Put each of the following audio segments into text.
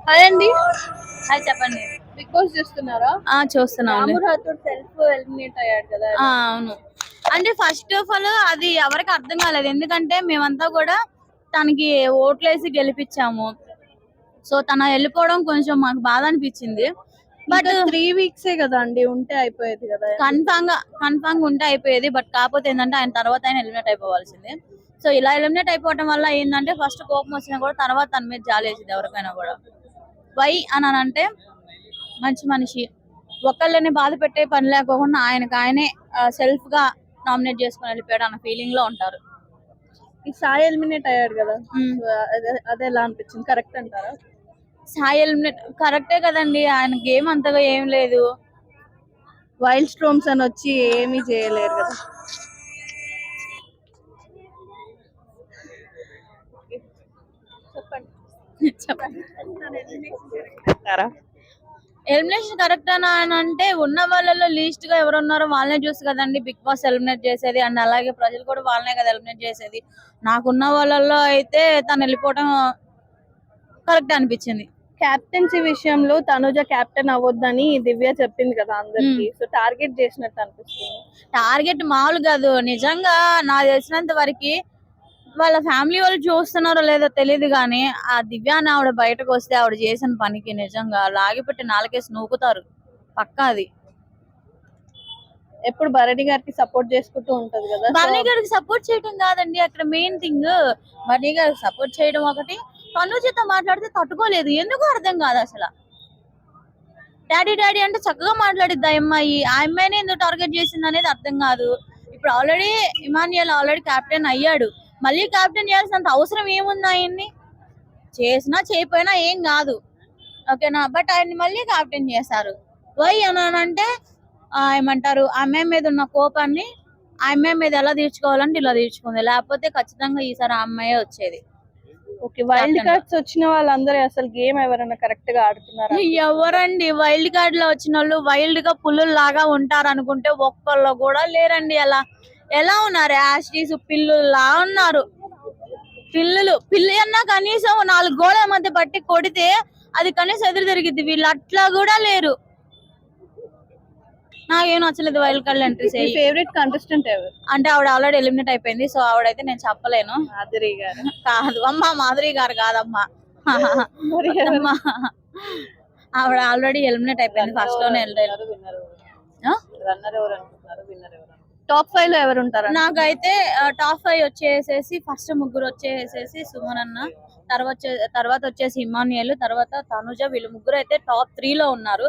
Hi అండి. Hi చెప్పండి. Big boss చూస్తున్నారా? చూస్తున్నాను. రాము రాథోడ్ సెల్ఫ్ ఎలిమినేట్ అయ్యాడు కదా. అవును. అంటే ఫస్ట్ ఆఫ్ ఆల్ అది ఎవరికి అర్థం కాలేదు. ఎందుకంటే మేమంతా కూడా తనకి ఓట్లేసి గెలిపించాము. సో తన వెళ్ళిపోవడం కొంచెం మాకు బాధ అనిపించింది. బట్ 3 వీక్సే కదా అండి, ఉంటే అయిపోయేది కదా. కన్ఫామ్ ఉంటే అయిపోయేది. బట్ కాకపోతే ఏంటంటే ఆయన తర్వాత ఆయన ఎలిమినేట్ అయిపోవాల్సిందే. సో ఇలా ఎలిమినేట్ అయిపోవడం వల్ల ఏంటంటే ఫస్ట్ కోపం వచ్చినా కూడా తర్వాత తన మీద జాలి వేసింది ఎవరికైనా కూడా. వై అని అంటే మంచి మనిషి, ఒకళ్ళని బాధ పెట్టే పని లేకోకుండా ఆయనకు ఆయనే సెల్ఫ్ గా నామినేట్ చేసుకుని వెళ్ళిపోయాడు అన్న ఫీలింగ్ లో ఉంటారు. ఈ సాయి ఎలిమినేట్ అయ్యాడు కదా, అదే ఎలా అనిపించింది? కరెక్ట్ అంటారా? సాయి ఎలిమినేట్ కరెక్టే కదండి. ఆయన గేమ్ అంతగా ఏం లేదు. వైల్డ్ స్ట్రోమ్స్ అని వచ్చి ఏమీ చేయలేరు కదా. చెప్పండి. ఎలిమినేషన్ కరెక్ట్ అని అంటే ఉన్న వాళ్ళలో లీస్ట్ గా ఎవరు ఉన్నారో వాళ్ళనే చూసి కదండి బిగ్ బాస్ ఎలిమినేట్ చేసేది. అండ్ అలాగే ప్రజలు కూడా వాళ్ళనే కదా ఎలిమినేట్ చేసేది. నాకున్న వాళ్ళలో అయితే తను వెళ్ళిపోవడం కరెక్ట్ అనిపించింది. క్యాప్టెన్సీ విషయంలో తనుజ క్యాప్టెన్ అవ్వద్దని దివ్య చెప్పింది కదా అందరికి. సో టార్గెట్ చేసినట్టు అనిపిస్తుంది. టార్గెట్ మామూలు కాదు. నిజంగా నాకు తెలిసినంత వరకు వాళ్ళ ఫ్యామిలీ వాళ్ళు చూస్తున్నారో లేదో తెలియదు కానీ ఆ దివ్య అని ఆవిడ బయటకు వస్తే ఆవిడ చేసిన పనికి నిజంగా లాగిపెట్టి నాలుగేసి నూకుతారు పక్కా. అది ఎప్పుడు భరణి గారికి సపోర్ట్ చేసుకుంటూ ఉంటది కదా. భరణి గారికి సపోర్ట్ చేయడం కాదండి అక్కడ మెయిన్ థింగ్. భరణి గారికి సపోర్ట్ చేయడం ఒకటి, తనుజతో మాట్లాడితే తట్టుకోలేదు. ఎందుకు అర్థం కాదు అసలు. డాడీ డాడీ అంటే చక్కగా మాట్లాడిద్ది ఆ అమ్మాయి. ఆ అమ్మాయిని ఎందుకు టార్గెట్ చేసింది అనేది అర్థం కాదు. ఇప్పుడు ఆల్రెడీ ఇమాన్యుయల్ ఆల్రెడీ కెప్టెన్ అయ్యాడు. మళ్ళీ కెప్టెన్ చేయాల్సినంత అవసరం ఏముంది? ఆయన్ని చేసినా చేయకపోయినా ఏం కాదు, ఓకేనా. బట్ ఆయన్ని మళ్ళీ కెప్టెన్ చేశారు. వై అని అంటే ఏమంటారు, ఆ అమ్మాయి మీద ఉన్న కోపాన్ని ఆ అమ్మాయి మీద ఎలా తీర్చుకోవాలంటే ఇలా తీర్చుకుంది. లేకపోతే ఖచ్చితంగా ఈసారి ఆ అమ్మాయే వచ్చేది. ఓకే, వైల్డ్ కార్డ్స్ వచ్చిన వాళ్ళందరూ అసలు గేమ్ ఎవరైనా కరెక్ట్ గా ఆడుతున్నారు? ఎవరండి వైల్డ్ కార్డ్ లో వచ్చిన వాళ్ళు వైల్డ్ గా పుల్లులు లాగా ఉంటారు అనుకుంటే ఒక్కళ్ళు కూడా లేరండి. ఎలా ఉన్నారు? యాస్టీస్ పిల్లులా ఉన్నారు. పిల్లి అన్నా కనీసం 4 గోడల మధ్య పట్టి కొడితే అది కనీసం ఎదురు తిరిగిద్ది. వీళ్ళు అట్లా కూడా లేరు. నాకేం నచ్చలేదు wild card entries. Favourite contestant ఎవరు అంటే ఆవిడ ఆల్రెడీ ఎలిమినేట్ అయిపోయింది. సో ఆవిడైతే నేను చెప్పలేను. మాధురి గారు కాదు అమ్మా, మాధురి గారు కాదమ్మా. ఆవిడ ఆల్రెడీ ఎలిమినేట్ అయిపోయింది. ఫస్ట్ లోనే టాప్ 5 లో ఎవరు ఉంటారు? నాకైతే టాప్ 5 వచ్చేసేసి ఫస్ట్ ముగ్గురు వచ్చేసేసి సుమన్ అన్న, తర్వాత వచ్చేసి ఇమాన్యుయల్, తర్వాత తనుజ. వీళ్ళు ముగ్గురు అయితే టాప్ 3 లో ఉన్నారు.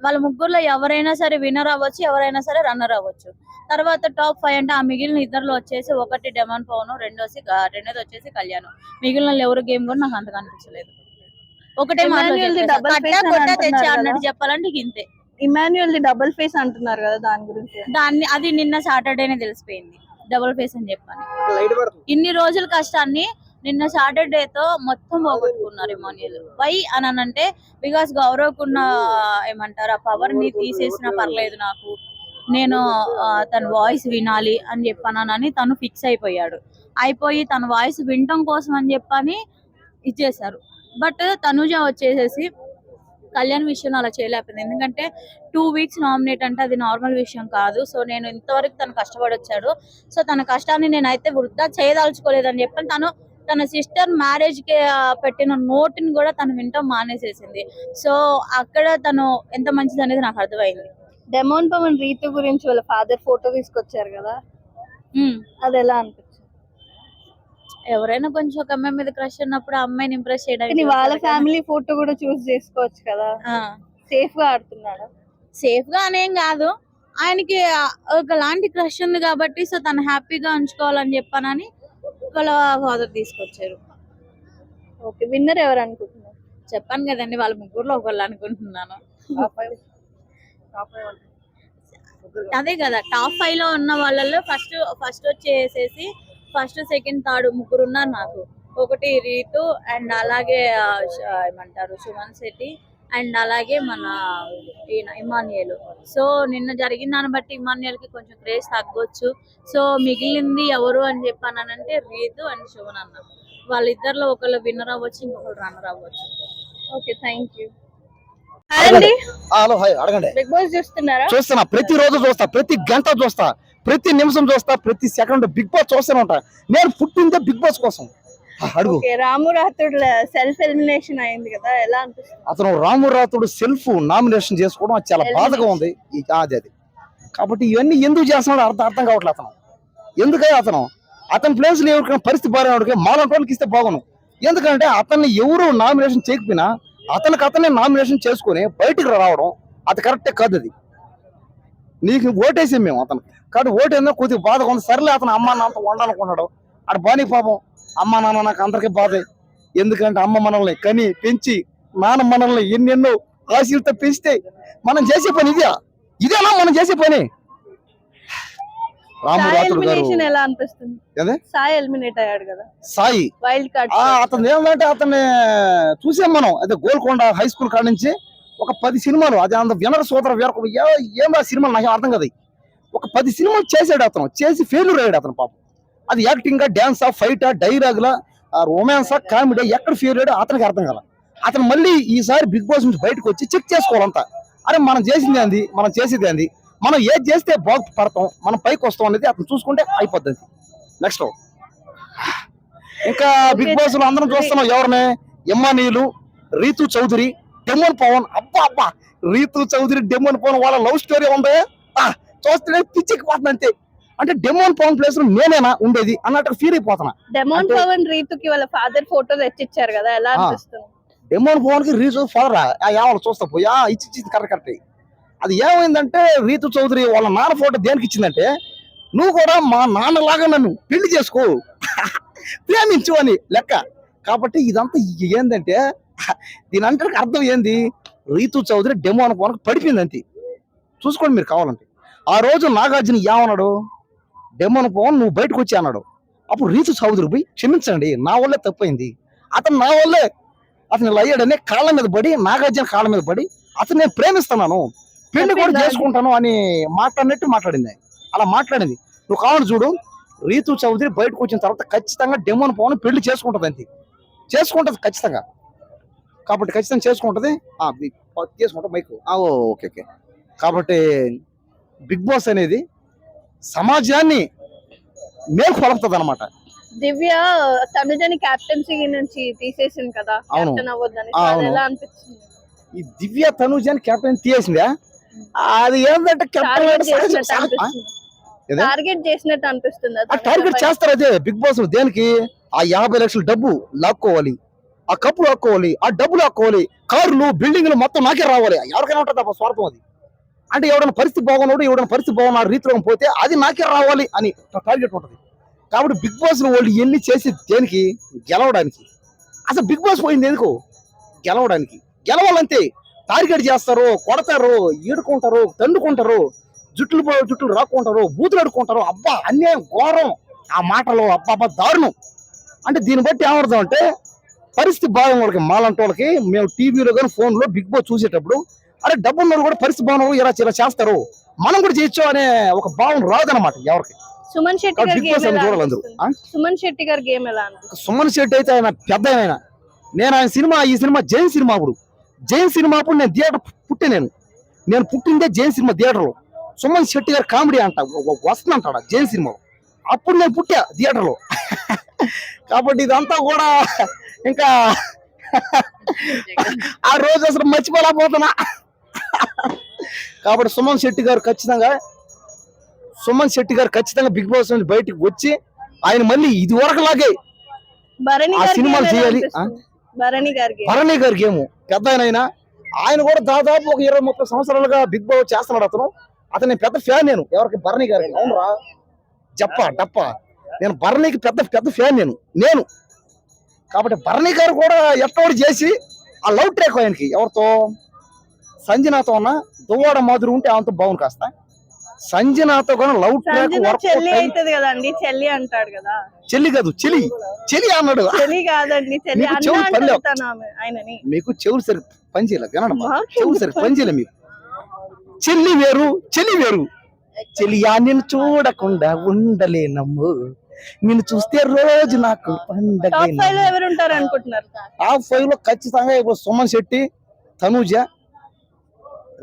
వాళ్ళ ముగ్గురులో ఎవరైనా సరే విన్నర్ అవ్వచ్చు, ఎవరైనా సరే రన్నర్ అవ్వచ్చు. తర్వాత టాప్ 5 అంటే ఆ మిగిలిన ఇద్దరులో వచ్చేసి ఒకటి డెమాన్ పవన్, రెండోది వచ్చేసి కళ్యాణ్. మిగిలిన ఎవరు గేమ్ కూడా నాకు అంతగా అనిపించలేదు. ఒకటే తెచ్చా అన్నట్టు చెప్పాలంటే ఇంతే. ఇమాన్యుయల్ ది డబుల్ ఫేస్ అంటున్నారు కదా, దాని గురించి? అది నిన్న సాటర్డేనే తెలిసిపోయింది డబుల్ ఫేస్ అని చెప్పని. ఇన్ని రోజుల కష్టాన్ని నిన్న సాటర్డేతో మొత్తం పోగొట్టుకున్నారు ఇమాన్యుయల్. వై అని అంటే బికాస్ గౌరవకున్న ఏమంటారు ఆ పవర్ ని తీసేసినా పర్లేదు, నాకు నేను తన వాయిస్ వినాలి అని చెప్పానని తను ఫిక్స్ అయిపోయి తన వాయిస్ వినటం కోసం అని చెప్పని ఇచ్చేసారు. బట్ తనుజ వచ్చేసేసి కళ్యాణ్ విషయంలో అలా చేయలేకపోయింది. ఎందుకంటే 2 వీక్స్ నామినేట్ అంటే అది నార్మల్ విషయం కాదు. సో నేను ఇంతవరకు తను కష్టపడి వచ్చాడు. సో తన కష్టాన్ని నేనైతే వృద్ధా చేయదలుచుకోలేదని చెప్పి తన సిస్టర్ మ్యారేజ్ కి పెట్టిన నోటుని కూడా తను వింటాం మానేసేసింది. సో అక్కడ తను ఎంత మంచిది అనేది నాకు అర్థమైంది. డెమాన్ పవన్ రీతు గురించి వాళ్ళ ఫాదర్ ఫోటో తీసుకొచ్చారు కదా, అది ఎలా అనిపించింది? ఎవరైనా కొంచెం ఒక అమ్మాయి మీద క్రష్ ఉన్నప్పుడు ఆ అమ్మాయిని ఇంప్రెస్ చేయడానికి వాళ్ళ ఫ్యామిలీ ఫోటో కూడా చూస్ చేసుకోవచ్చు కదా. సేఫ్ గా ఆడుతున్నాడు. సేఫ్ గా అనేం కాదు, ఆయనకి ఒకలాంటి క్రష్ ఉంది కాబట్టి సో తను హ్యాపీగా ఉంచుకోవాలని చెప్పానని వాళ్ళ ఫాదర్ తీసుకొచ్చారు. ఓకే, విన్నర్ ఎవరు అనుకుంటున్నారు? చెప్పాను కదండి, వాళ్ళ ముగ్గురులో ఒకళ్ళు అనుకుంటున్నాను. అదే కదా, టాప్ 5 లో ఉన్న వాళ్ళలో ఫస్ట్ వచ్చేసేసి ఫస్ట్ సెకండ్ థర్డ్ ముగ్గురు ఉన్నారు నాకు. ఒకటి రీతు, అండ్ అలాగే ఏమంటారు సుమన్ శెట్టి, అండ్ అలాగే మన ఇమాన్యుయల్. సో నిన్న జరిగిన దాన్ని బట్టి ఇమాన్యుయల్ కి కొంచెం క్రేజ్ తగ్గొచ్చు. సో మిగిలింది ఎవరు అని చెప్పానంటే రీతు అండ్ సుమన్ అన్న. వాళ్ళిద్దరిలో ఒకళ్ళు విన్నర్ అవ్వచ్చు, ఇంకొకరు రన్నర్ అవ్వచ్చు. Okay, thank you. అండి, హలో హాయ్ అడగండి. బిగ్ బాస్ చూస్తున్నారా? చూస్తున్నా, ప్రతిరోజు చూస్తా, ప్రతి గంట చూస్తా, ప్రతి నిమిషం చూస్తా, ప్రతి సెకండ్ బిగ్ బాస్ చూస్తూనే ఉంటా. నేను పుట్టిందే బిగ్ బాస్ కోసం. అడుగు. ఓకే, రాము రాథోడ్ సెల్ఫ్ ఎలిమినేషన్ అయింది కదా, ఎలా అనిపిస్తుంది? అతను రాము రాథోడ్ సెల్ఫ్ నామినేషన్ చేసుకోవడం అది చాలా బాధగా ఉంది. అది కాబట్టి ఇవన్నీ ఎందుకు చేస్తున్నాడు అర్థం కావట్లేదు. అతను ఎందుకని అతని ప్లేస్ లో ఎవరికైనా పరిస్థితి బాగానే మాలాంటి వాళ్ళకి ఇస్తే బాగును. ఎందుకంటే అతన్ని ఎవరు నామినేషన్ చేయకపోయినా అతనే నామినేషన్ చేసుకుని బయటికి రావడం అది కరెక్టే కాదు. అది నీకు ఓటేసాం మేము అతను కాబట్టి ఓటేందో కొద్దిగా బాధగా ఉంది. సర్లే, అతను అమ్మ నాన్నతో వండాలనుకున్నాడు. అక్కడ బాని పాపం అమ్మ నాన్న నాకు అందరికీ బాధే. ఎందుకంటే అమ్మ మనల్ని కని పెంచి నాన్న మనల్ని ఎన్నెన్నో ఆశీలతో పెంచితే మనం చేసే పని ఇదేనా మనం చేసే పని. రాము రాథోడ్ గారు ఎలా అనిపిస్తుంది? సాయి ఎలిమినేట్ అయ్యాడు కదా, సాయి వైల్డ్ కార్డ్. అతను ఏమంటే అతన్ని చూసాం మనం. అదే గోల్కొండ హై స్కూల్ కాడ నుంచి ఒక 10 సినిమాలు, అది అంత వినర సోదర వీరకు ఏమో సినిమాలు నాకు అర్థం కదా. ఒక 10 సినిమాలు చేసాడు అతను, చేసి ఫెయిల్యూర్ అయ్యాడు అతను పాపం. అది యాక్టింగ్ డాన్సా, ఫైటా, డైలాగులా, రొమాన్సా, కామెడీ ఎక్కడ ఫెయిల్ అయ్యాడు అతనికి అర్థం కదా. అతను మళ్ళీ ఈసారి బిగ్ బాస్ నుంచి బయటకు వచ్చి చెక్ చేసుకోవాలంతా. అరే మనం చేసింది ఏంది, మనం చేసేది ఏంది, మనం ఏది చేస్తే బాగుపడతాం, మనం పైకి వస్తాం అనేది అతను చూసుకుంటే అయిపోద్ది. నెక్స్ట్ ఇంకా బిగ్ బాస్ లో అందరం చూస్తున్నాం ఎవరిని, ఎమ్మానీలు, రీతు చౌదరి, డెమోన్ పవన్. అబ్బా రీతు చౌదరి, డెమోన్ పవన్ వాళ్ళ లవ్ స్టోరీ ఉంది. చూస్తే పిచ్చెక్కిపోతున్నా అంతే. అంటే డెమోన్ పవన్ ప్లేస్ లో నేనేనా ఉండేది అన్నట్టు ఫీల్ అయిపోతున్నా. డెమోన్ పవన్ రీతుకి వాళ్ళ ఫాదర్ ఫోటో తెచ్చిచ్చారు కదా, ఎలా అనిపిస్తుంది? డెమోన్ పవన్ కి రీతు ఫాదరా ఏమన్నా చూస్తా పోయా ఇచ్చి కరెక్ట్. అది ఏమైందంటే రీతు చౌదరి వాళ్ళ నాన్న ఫోటో దేనికి ఇచ్చిందంటే, నువ్వు కూడా మా నాన్నలాగా నన్ను పెళ్లి చేసుకో, ప్రేమించు అని లెక్క. కాబట్టి ఇదంతా ఏంటంటే దీని అంటే అర్థం ఏంది, రీతు చౌదరి డెమోన్ పవన్ పడిపోయింది అంతే. చూసుకోండి మీరు కావాలంటే. ఆ రోజు నాగార్జున ఏమన్నాడు, డెమోన్ పవన్ నువ్వు బయటకు వచ్చి అన్నాడు. అప్పుడు రీతు చౌదరి పోయి క్షమించండి నా వల్లే తప్పైంది, అతను నా వల్లే అతను ఇలా అయ్యాడని కాళ్ళ మీద పడి, నాగార్జున కాళ్ళ మీద పడి అతను నేను ప్రేమిస్తున్నాను, పెళ్లి కూడా చేసుకుంటాను అని మాట్లాడింది. అలా మాట్లాడింది. నువ్వు కావాలి చూడు, రీతు చౌదరి బయటకు వచ్చిన తర్వాత ఖచ్చితంగా డెమోన్ పవన్ పెళ్లి చేసుకుంటది అంతే, చేసుకుంటది ఖచ్చితంగా. కాబట్టి ఖచ్చితంగా చేసుకుంటది. చేసుకుంటా మైక్ ఓకే. కాబట్టి బిగ్ బాస్ అనేది సమాజాన్ని మేల్కొలుపుతుంది అన్నమాట. దివ్య తనుజని కెప్టెన్సీ నుంచి తీసేసింది కదా, కెప్టెన్ అవ్వద్దని, ఎలా అనిపిస్తుంది? ఈ దివ్య తనుజని కెప్టెన్ తీసేసిందా? అది ఏంటంటే టార్గెట్ చేసినట్టు అనిపిస్తుంది. టార్గెట్ చేస్తారు అదే బిగ్ బాస్. దేనికి? ఆ 50 లక్షల డబ్బు లాక్కోవాలి, ఆ కప్పు లాక్కోవాలి, ఆ డబ్బు లాక్కోవాలి, కార్లు, బిల్డింగ్లు మొత్తం నాకే రావాలి. ఎవరికైనా ఉంటుంది తప్ప స్వార్థం అది. అంటే ఎవరైనా పరిస్థితి బాగున్నాడు, ఎవరైనా పరిస్థితి బాగున్నా రీతిలో పోతే అది నాకే రావాలి అని టార్గెట్ ఉంటుంది. కాబట్టి బిగ్ బాస్ వాళ్ళు ఎన్ని చేసి దేనికి? గెలవడానికి. అసలు బిగ్ బాస్ పోయింది ఎందుకు? గెలవడానికి. గెలవాలంతే. టార్గెట్ చేస్తారు, కొడతారు, ఈడుకుంటారు, తండుకుంటారు, జుట్లు రాక్కుంటారు, బూతులు అడుక్కుంటారు. అబ్బా అన్యాయం, ఘోరం ఆ మాటలు. అబ్బా దారుణం. అంటే దీన్ని బట్టి ఏమర్థం అంటే పరిస్థితి బాగున్న వాళ్ళకి, మాలాంటి వాళ్ళకి, మేము టీవీలో కానీ ఫోన్లో బిగ్ బాస్ చూసేటప్పుడు అరే డబ్బున్న వాళ్ళు కూడా పరిస్థితి బాగున్న ఇలా చేస్తారు, మనం కూడా చేయొచ్చు అనే ఒక భావన రాదనమాట ఎవరికి. సుమన్ శెట్టి గారి గేమ్ ఎలా? సుమన్ శెట్టి అయితే ఆయన పెద్ద ఆయన. నేను ఆయన ఈ సినిమా జైన్ సినిమా అప్పుడు నేను థియేటర్ నేను పుట్టిందే జైన్ సినిమా థియేటర్ లో. సుమన్ శెట్టి గారి కామెడీ అంట వస్తుందంటాడు జైన్ సినిమాలో. అప్పుడు నేను పుట్టా థియేటర్ లో. కాబట్టి ఇదంతా కూడా ఇంకా ఆ రోజు అసలు మర్చిపోలేకపోతున్నా. కాబట్టి సుమన్ శెట్టి గారు ఖచ్చితంగా బిగ్ బాస్ నుంచి బయటకు వచ్చి ఆయన మళ్ళీ ఇది వరకు లాగే ఆ సినిమాలు చేయాలి. భరణి గారి గేమ్ పెద్ద ఆయన కూడా దాదాపు ఒక 20-30 సంవత్సరాలుగా బిగ్ బాస్ చేస్తున్నాడు. అతని పెద్ద ఫ్యాన్ నేను. ఎవరికి? భరణి గారికి. అవునరా డప్ప నేను భరణికి పెద్ద ఫ్యాన్ నేను. కాబట్టి భరణి గారు కూడా ఎట్టోడు చేసి ఆ లవ్ ట్రాక్ ఆయనకి ఎవరితో, సంజనాతో ఉన్న దువ్వాడ మాధురి ఉంటే ఆమెతో బాగుంది. కాస్త సంజనాతో కూడా లవ్ ట్రాక్ చెల్లి అవుతుంది కదండి, చెల్లి అంటాడు కదా. చెల్లి కాదు, చెలి అన్నాడు. చెల్లి కాదండి, మీకు చెవులు సరి పనిచేయలే వినడం, చెవులు సరి పనిచేయలే మీకు. చెల్లి వేరు చెలియా నిన్ను చూడకుండా ఉండలేనమ్ము, నిన్ను చూస్తే రోజు నాకు పండగ. టాప్ 5 లో ఎవరు ఉంటారు అనుకుంటున్నారు? టాప్ 5 లో ఖచ్చితంగా ఇప్పుడు సుమన్ శెట్టి, తనూజ,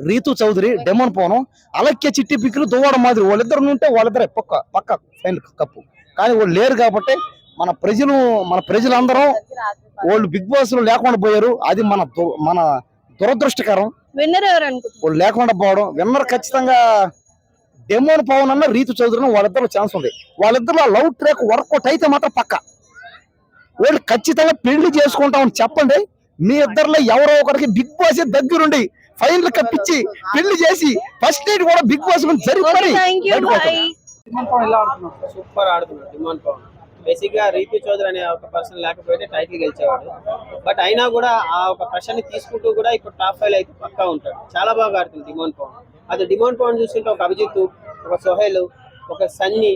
రీతు చౌదరి, డెమన్ పవన్, అలక్య చిట్టి పిక్కులు, దువ్వాడ మాదిరి వాళ్ళిద్దరు ఉంటే వాళ్ళిద్దరే పక్క ఫైనల్ కప్పు. కానీ వాళ్ళు లేరు కాబట్టి మన ప్రజలందరం వాళ్ళు బిగ్ బాస్ లో లేకుండా పోయారు. అది మన దురదృష్టకరం. విన్నర్ ఎవరు అనుకుంటున్నారు? వాళ్ళు లేకుండా పోవడం. విన్నర్ ఖచ్చితంగా డెమోన్ పవన్ అన్న రీతు చౌదరి వాళ్ళిద్దరు ఛాన్స్ ఉంది. వాళ్ళిద్దరు లవ్ ట్రాక్ వర్కౌట్ అయితే మాత్రం పక్క వాళ్ళు ఖచ్చితంగా పెళ్లి చేసుకుంటామని చెప్పండి. మీ ఇద్దరులో ఎవరో ఒకరికి బిగ్ బాస్ దగ్గరుండి ఫైనల్ కప్పించి పెళ్లి చేసి ఫస్ట్ నైట్ కూడా బిగ్ బాస్ జరిగి థ్యాంక్ యూ బాయ్. సూపర్ ఆడుతున్నాడు డిమాండ్ పవన్. బేసిక్ గా రీతు చౌదరి అనే ఒక పర్సన్ లేకపోతే టైటిల్ గెలిచేవాడు. బట్ అయినా కూడా ఆ ఒక ప్రెషర్ ని తీసుకుంటూ కూడా ఇప్పుడు టాప్ 5 అయితే పక్కా ఉంటాడు. చాలా బాగా ఆడుతుంది డిమాండ్ పవన్. అది డిమాండ్ పవన్ చూస్తుంటే ఒక అభిజిత్, ఒక సోహెల్, ఒక సన్నీ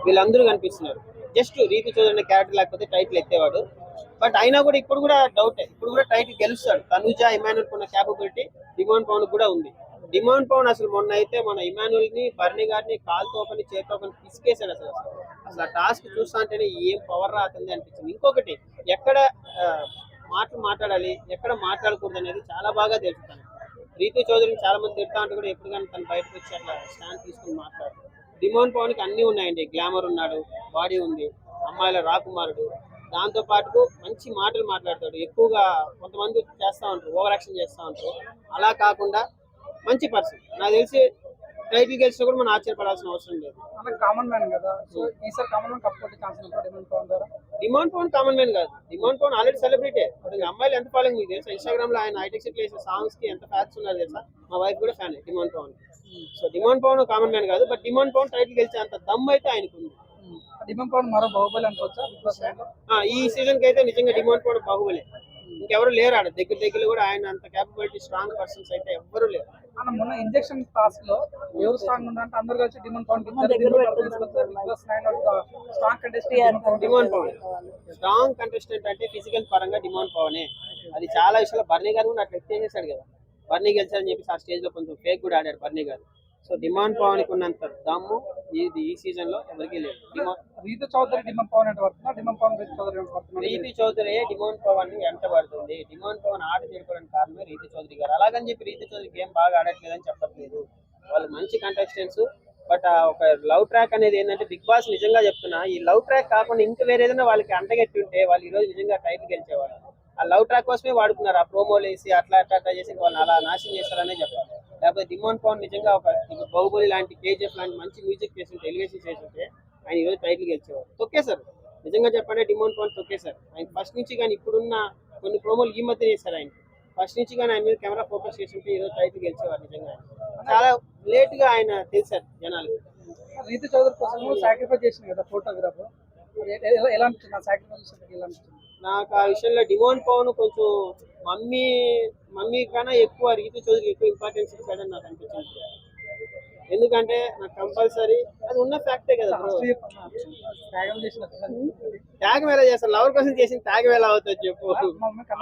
వీళ్ళందరూ కనిపిస్తున్నారు. జస్ట్ రీతు చౌదరి అనే క్యారెక్టర్ లేకపోతే టైటిల్ ఎత్తేవాడు. బట్ అయినా కూడా ఇప్పుడు కూడా డౌటే, ఇప్పుడు కూడా టైటిల్ గెలుస్తాడు. తనుజ, ఇమానుయల్ కున్న క్యాపబిలిటీ డిమాండ్ పవన్ కూడా ఉంది. డిమాండ్ పవన్ అసలు మొన్న అయితే మన ఇమానుయల్ ని, బర్నీ గారిని కాలుతో ఒకని చేతితో ఒకని పిసికేసాడు. అసలు ఆ టాస్క్ చూస్తా అంటేనే ఏం పవర్ రాతుంది అనిపించింది. ఇంకొకటి ఎక్కడ మాట్లాడాలి, ఎక్కడ మాట్లాడకూడదు అనేది చాలా బాగా తెలుస్తాను. రీతు చౌదరిని చాలా మంది తిడతా ఉంటే కూడా ఎప్పుడు కానీ తను బయటకు వచ్చి అట్లా స్టాండ్ తీసుకుని మాట్లాడు. డిమాండ్ పవన్ కి అన్ని ఉన్నాయండి. గ్లామర్ ఉన్నాడు, బాడీ ఉంది, అమ్మాయిల రాకుమారుడు, దాంతో పాటు మంచి మాటలు మాట్లాడతాడు. ఎక్కువగా కొంతమంది చేస్తూ ఉంటారు, ఓవర్ యాక్షన్ చేస్తూ ఉంటారు. అలా కాకుండా మంచి పర్సన్. నాకు తెలిసి టైటిల్ గెలిచినా కూడా మనం ఆశ్చర్యపడాల్సిన అవసరం లేదు. కామన్ మ్యాన్ కదా, సో ఈసారి కామన్ మ్యాన్ కప్పుకోవడానికి ఛాన్స్ ఉంటుంది డిమాండ్ పవన్ ద్వారా. డిమాండ్ పవన్ కామన్ మ్యాన్ కాదు, డిమాండ్ పవన్ ఆల్రెడీ సెలబ్రిటీ. అమ్మాయిలు ఎంత ఫాలోయింగ్ మీకు తెలుసా? ఇన్స్టాగ్రామ్ లో ఆయన హైటెక్ సిటీ వేసే సాంగ్స్ కి ఎంత ఫ్యాన్స్ ఉన్నారు తెలుసా? మా వైఫ్ కూడా fan demand Pawan. So demand Pawan common man కాదు, బట్ డిమాండ్ పవన్ టైటిల్ గెలిచే అంత దమ్ అయితే ఆయనకు ఉంది. డిమాండ్ పవన్ మరో బాహుబలి అనుకోవచ్చా బిగ్ బాస్ లో? ఈ సీజన్ కి అయితే నిజంగా డిమాండ్ పవన్ బాహుబలే. ఇంకెవరు లేరు ఆడ దగ్గర కూడా ఆయన అంత క్యాపబిలిటీ స్ట్రాంగ్ పర్సన్స్ అయితే ఎవ్వరు లేరు. అన్న మొన్న ఇంజెక్షన్ టాస్క్ లో ఎవరు స్ట్రాంగ్ ఉందంటే అందరు కలిసి demand Pawan demand Pawan strong contestant అంటే ఫిజికల్ పరంగా డిమాండ్ పవనే. అది చాలా విషయాలు బర్నీ గారు కూడా అట్లా ఎక్స్ప్లెయిన్ చేశాడు కదా. బర్నీ గెలిచారని చెప్పి ఆ స్టేజ్ లో కొంచెం ఫేక్ కూడా ఆడాడు బర్నీ గారు. సో డిమాండ్ పవన్ కి ఉన్నంత దమ్ము ఈ సీజన్ లో ఎవరికి లేదు. రీతు చౌదరి డిమాండ్ పవన్ అంటే పడుతున్నా, డిమాండ్ పవన్ రీతు చౌదరి పడుతున్నా. రీతు చౌదరి డిమాండ్ పవన్ ని వెంట పడుతుంది. డిమాండ్ పవన్ ఆట తీరుకోవడానికి కారణమే రీతు చౌదరి గారు. అలాగని చెప్పి రీతు చౌదరి గేమ్ బాగా ఆడట్లేదని చెప్పట్లేదు. వాళ్ళు మంచి కంటెస్టెంట్స్. బట్ ఒక లవ్ ట్రాక్ అనేది ఏంటంటే బిగ్ బాస్ నిజంగా చెప్తున్నా, ఈ లవ్ ట్రాక్ కాకుండా ఇంకా వేరే ఏదైనా వాళ్ళకి అంటగట్టి ఉంటే వాళ్ళు ఈ రోజు నిజంగా టైటిల్ గెలిచేవాళ్ళు. ఆ లవ్ ట్రాక్ కోసమే వాడుకున్నారు. ఆ ప్రోమోలు వేసి అట్లా చేసి వాళ్ళని అలా నాశనం చేస్తారనే చెప్పాలి. లేకపోతే డిమాండ్ పవన్ నిజంగా ఒక బాహుబలి లాంటి, కేజీఎఫ్ లాంటి మంచి మ్యూజిక్ చేస్తుంటే, ఎలివేషన్ చేస్తుంటే ఆయన ఈరోజు టైటిల్ గెలిచేవారు. తొక్కేశారు. నిజంగా చెప్పండి, డిమాండ్ పవన్ తొక్కేశారు. ఆయన ఫస్ట్ నుంచి కానీ ఇప్పుడున్న కొన్ని ప్రోమోలు ఈ మధ్య చేశారు. ఆయన ఫస్ట్ నుంచి కానీ ఆయన మీద కెమెరా ఫోకస్ చేస్తుంటే ఈరోజు టైటిల్ గెలిచేవారు. నిజంగా చాలా లేట్ గా ఆయన తెలిసారు జనాలు. రీతు చౌదరి కోసం సాక్రిఫైస్ చేసింది కదా ఫోటోగ్రాఫర్, ఎలా అనిపిస్తుంది ఆ సాక్రిఫైస్? ఎలా అనిపిస్తుంది? నాకు ఆ విషయంలో డిమాండ్ పవన్ కొంచెం మమ్మీ కన్నా ఎక్కువ రీతు చౌదరికి ఎక్కువ ఇంపార్టెన్స్ ఇచ్చాడని నాకు అనిపించింది. ఎందుకంటే నాకు కంపల్సరీ అది ఉన్న ఫ్యాక్టే కదా బ్రో. త్యాగం ఎలా చేస్తారు? లవర్ కోసం చేసిన త్యాగం ఎలా అవుతుంది చెప్పు?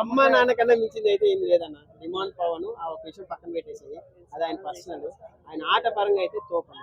అమ్మ నాన్న కన్నా మించింది అయితే ఏం లేదన్న. డిమాండ్ పవన్ ఆ ఒక విషయం పక్కన పెట్టేసేది, అది ఆయన పర్సనల్. ఆయన ఆట పరంగా అయితే తోపన్న.